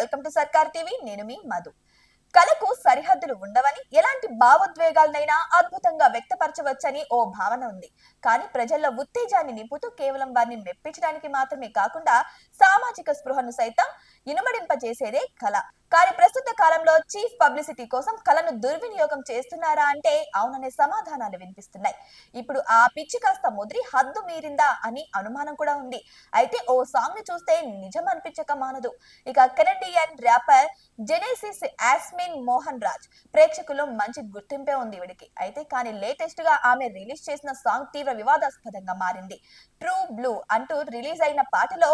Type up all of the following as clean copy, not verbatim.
Welcome to సర్కార్ TV. నేను మీ మధు. కళకు సరిహద్దులు ఉండవని, ఎలాంటి భావోద్వేగాలనైనా అద్భుతంగా వ్యక్తపరచవచ్చని ఓ భావన ఉంది. కానీ ప్రజల్లో ఉత్తేజాన్ని నింపుతూ కేవలం వారిని మెప్పించడానికి మాత్రమే కాకుండా సామాజిక స్పృహను సైతం ఇనుమడింపజేసేదే కళ. కానీ ప్రస్తుత కాలంలో చీఫ్ పబ్లిసిటీ కోసం కళను దుర్వినియోగం చేస్తున్నారా అంటే అవుననే సమాధానాలు వినిపిస్తున్నాయి. ఇప్పుడు ఆ పిచ్చి కాస్త ముదిరి హద్దు మీరిందా అని అనుమానం కూడా ఉంది. అయితే ఓ సాంగ్ ని చూస్తే నిజం అనిపించక మానదు. ఇక Canadian wrapper Genesis Yasmin Mohan Raj ప్రేక్షకుల్లో మంచి గుర్తింపే ఉంది ఈవిడికి. అయితే కానీ లేటెస్ట్ గా ఆమె రిలీజ్ చేసిన సాంగ్ తీవ్ర వివాదాస్పదంగా మారింది. ట్రూ బ్లూ అంటూ రిలీజ్ అయిన పాటలో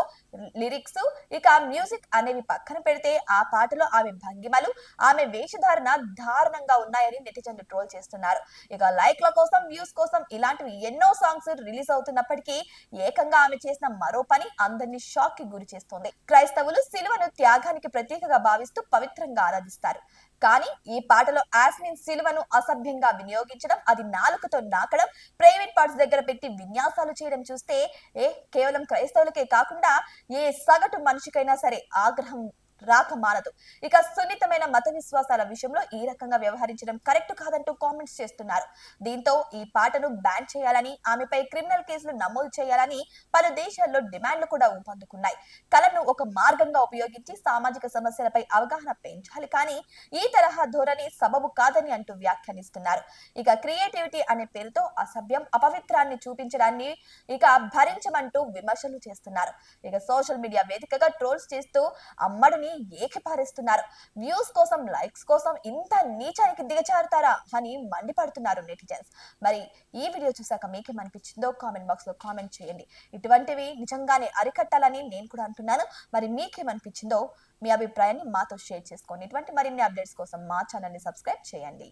లిరిక్స్ ఇక మ్యూజిక్ అనేవి పక్కన పెడితే ఆ పాటలో ఆమె భంగిమలు, ఆమె వేషధారణ దారుణంగా ఉన్నాయని నెటిజన్లు ట్రోల్ చేస్తున్నారు. ఇక లైక్ల కోసం, వ్యూస్ కోసం ఇలాంటివి ఎన్నో సాంగ్స్ రిలీజ్ అవుతున్నప్పటికీ ఏకంగా ఆమె చేసిన మరో పని అందరినీ షాక్ కి గురి చేస్తుంది. క్రైస్తవులు సిలువను త్యాగానికి ప్రతీకగా భావిస్తూ పవిత్రంగా ఆరాధిస్తారు. కానీ ఈ పాటలో యాస్మిన్ సిలువను అసభ్యంగా వినియోగించడం, అది నాలుకతో నాకడం, ప్రైవేట్ పార్ట్స్ దగ్గర పెట్టి విన్యాసాలు చేయడం చూస్తే కేవలం క్రైస్తవులకే కాకుండా ఏ సగటు మనిషికైనా సరే ఆగ్రహం రాక మానదు. ఇక సున్నితమైన మత విశ్వాసాల విషయంలో ఈ రకంగా వ్యవహరించడం కరెక్ట్ కాదంటూ కామెంట్స్ చేస్తున్నారు. దీంతో ఈ పాటను బ్యాన్ చేయాలని, ఆమెపై క్రిమినల్ కేసులు నమోదు చేయాలని పలు దేశాల్లో డిమాండ్లు కూడా ఊపందుకున్నాయి. కళను ఒక మార్గంగా ఉపయోగించి సామాజిక సమస్యలపై అవగాహన పెంచాలి, కానీ ఈ తరహా ధోరణి సబబు కాదని అంటూ వ్యాఖ్యానిస్తున్నారు. ఇక క్రియేటివిటీ అనే పేరుతో అసభ్యం, అపవిత్రాన్ని చూపించడాన్ని ఇక భరించమంటూ విమర్శలు చేస్తున్నారు. ఇక సోషల్ మీడియా వేదికగా ట్రోల్స్ చేస్తూ అమ్మడిని ఏకిపారేస్తున్నారు. వ్యూస్ కోసం, లైక్స్ కోసం ఇంత నీచానికి దిగజారుతారా అని మండిపడుతున్నారు నెటిజన్స్. మరి ఈ వీడియో చూసాక మీకేమనిపించిందో కామెంట్ బాక్స్ లో కామెంట్ చేయండి. ఇటువంటివి నిజంగానే అరికట్టాలని నేను కూడా అంటున్నాను. మరి మీకేమనిపించిందో మీ అభిప్రాయాన్ని మాతో షేర్ చేసుకోండి. ఇటువంటి మరిన్ని అప్డేట్స్ కోసం మా ఛానల్ ని సబ్స్క్రైబ్ చేయండి.